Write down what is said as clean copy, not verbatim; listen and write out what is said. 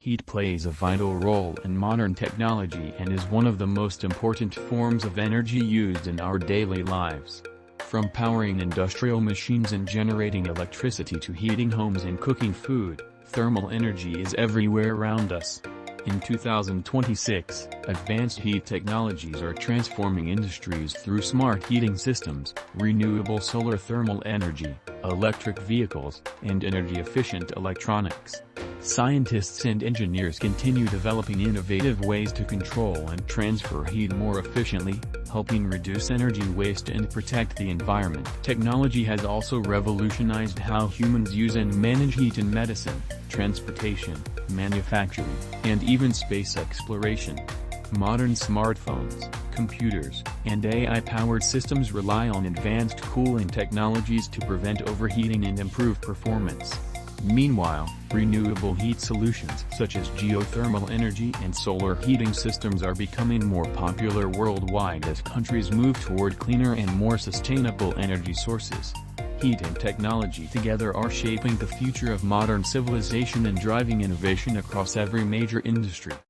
Heat plays a vital role in modern technology and is one of the most important forms of energy used in our daily lives. From powering industrial machines and generating electricity to heating homes and cooking food, thermal energy is everywhere around us. In 2026, advanced heat technologies are transforming industries through smart heating systems, renewable solar thermal energy, electric vehicles, and energy-efficient electronics. Scientists and engineers continue developing innovative ways to control and transfer heat more efficiently, helping reduce energy waste and protect the environment. Technology has also revolutionized how humans use and manage heat in medicine, transportation, manufacturing, and even space exploration. Modern smartphones, computers, and AI-powered systems rely on advanced cooling technologies to prevent overheating and improve performance. Meanwhile, renewable heat solutions such as geothermal energy and solar heating systems are becoming more popular worldwide as countries move toward cleaner and more sustainable energy sources. Heat and technology together are shaping the future of modern civilization and driving innovation across every major industry.